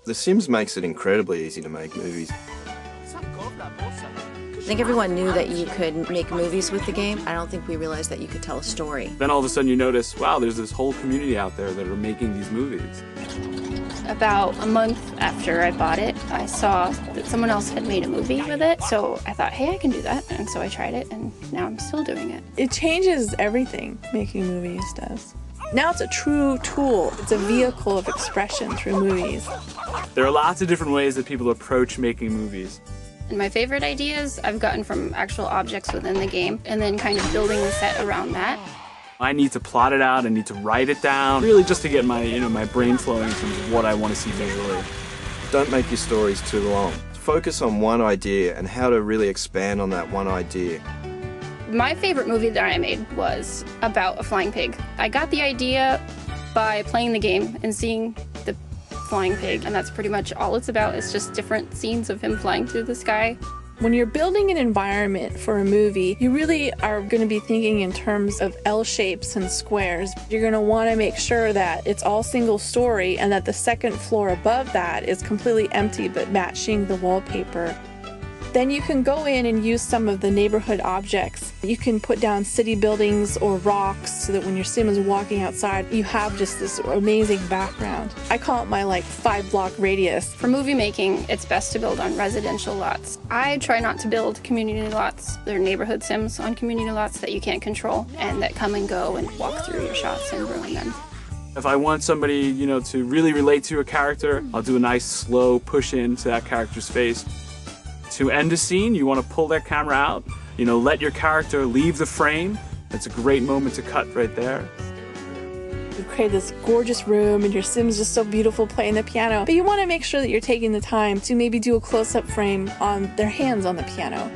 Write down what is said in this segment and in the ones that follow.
The Sims makes it incredibly easy to make movies. I think everyone knew that you could make movies with the game. I don't think we realized that you could tell a story. Then all of a sudden you notice, wow, there's this whole community out there that are making these movies. About a month after I bought it, I saw that someone else had made a movie with it. So I thought, hey, I can do that. And so I tried it, and now I'm still doing it. It changes everything, making movies does. Now it's a true tool. It's a vehicle of expression through movies. There are lots of different ways that people approach making movies. And my favorite ideas I've gotten from actual objects within the game, and then kind of building the set around that. I need to plot it out, I need to write it down, really just to get my, my brain flowing in terms of what I want to see visually. Don't make your stories too long. Focus on one idea and how to really expand on that one idea. My favorite movie that I made was about a flying pig. I got the idea by playing the game and seeing the flying pig, and that's pretty much all it's about. It's just different scenes of him flying through the sky. When you're building an environment for a movie, you really are going to be thinking in terms of L shapes and squares. You're going to want to make sure that it's all single story and that the second floor above that is completely empty but matching the wallpaper. Then you can go in and use some of the neighborhood objects. You can put down city buildings or rocks so that when your sim is walking outside, you have just this amazing background. I call it my 5-block radius. For movie making, it's best to build on residential lots. I try not to build community lots. They're neighborhood sims on community lots that you can't control and that come and go and walk through your shots and ruin them. If I want somebody, to really relate to a character, I'll do a nice slow push into that character's face. To end a scene, you want to pull that camera out, let your character leave the frame. That's a great moment to cut right there. You've created this gorgeous room and your sim's just so beautiful playing the piano, but you want to make sure that you're taking the time to maybe do a close-up frame on their hands on the piano.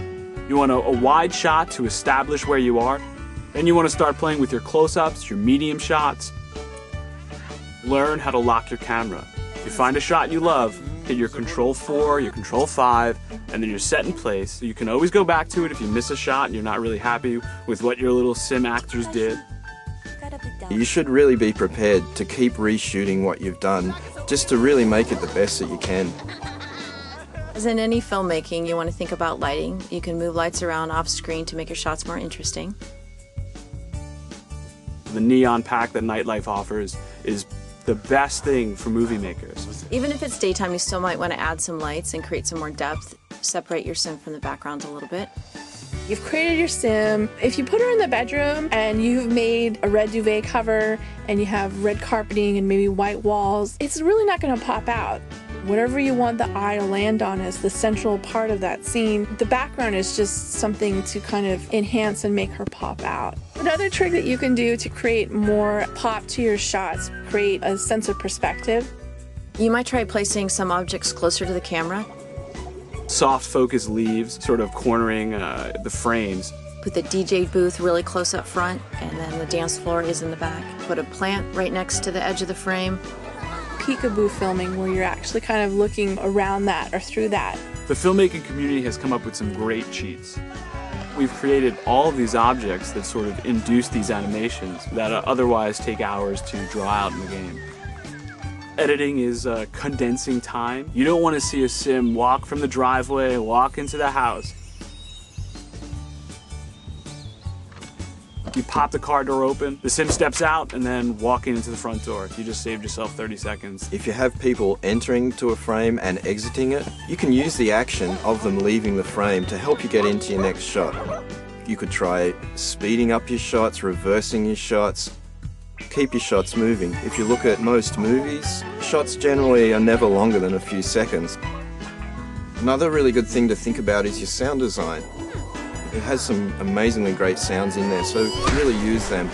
You want a wide shot to establish where you are. Then you want to start playing with your close-ups, your medium shots. Learn how to lock your camera. If you find a shot you love, hit your Control 4, your Control 5, and then you're set in place. So you can always go back to it if you miss a shot and you're not really happy with what your little sim actors did. You should really be prepared to keep reshooting what you've done, just to really make it the best that you can. As in any filmmaking, you want to think about lighting. You can move lights around off screen to make your shots more interesting. The neon pack that nightlife offers is the best thing for movie makers. Even if it's daytime, you still might want to add some lights and create some more depth. Separate your sim from the background a little bit. You've created your sim. If you put her in the bedroom and you've made a red duvet cover and you have red carpeting and maybe white walls, it's really not going to pop out. Whatever you want the eye to land on is the central part of that scene. The background is just something to kind of enhance and make her pop out. Another trick that you can do to create more pop to your shots, create a sense of perspective. You might try placing some objects closer to the camera. Soft focus leaves, sort of cornering the frames. Put the DJ booth really close up front, and then the dance floor is in the back. Put a plant right next to the edge of the frame. Peekaboo filming where you're actually kind of looking around that or through that. The filmmaking community has come up with some great cheats. We've created all of these objects that sort of induce these animations that otherwise take hours to draw out in the game. Editing is condensing time. You don't want to see a sim walk from the driveway, walk into the house. You pop the car door open, the sim steps out, and then walking into the front door. You just saved yourself 30 seconds. If you have people entering to a frame and exiting it, you can use the action of them leaving the frame to help you get into your next shot. You could try speeding up your shots, reversing your shots. Keep your shots moving. If you look at most movies, shots generally are never longer than a few seconds. Another really good thing to think about is your sound design. It has some amazingly great sounds in there, so really use them.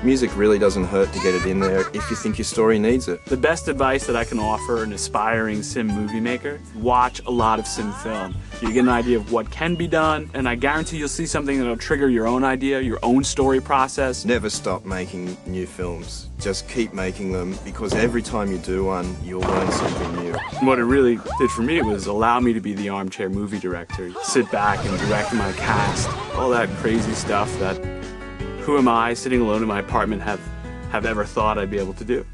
Music really doesn't hurt to get it in there if you think your story needs it. The best advice that I can offer an aspiring sim movie maker, watch a lot of sim film. You get an idea of what can be done, and I guarantee you'll see something that'll trigger your own idea, your own story process. Never stop making new films. Just keep making them, because every time you do one, you'll learn something new. What it really did for me was allow me to be the armchair movie director. Sit back and direct my cast, all that crazy stuff that who am I, sitting alone in my apartment, have ever thought I'd be able to do.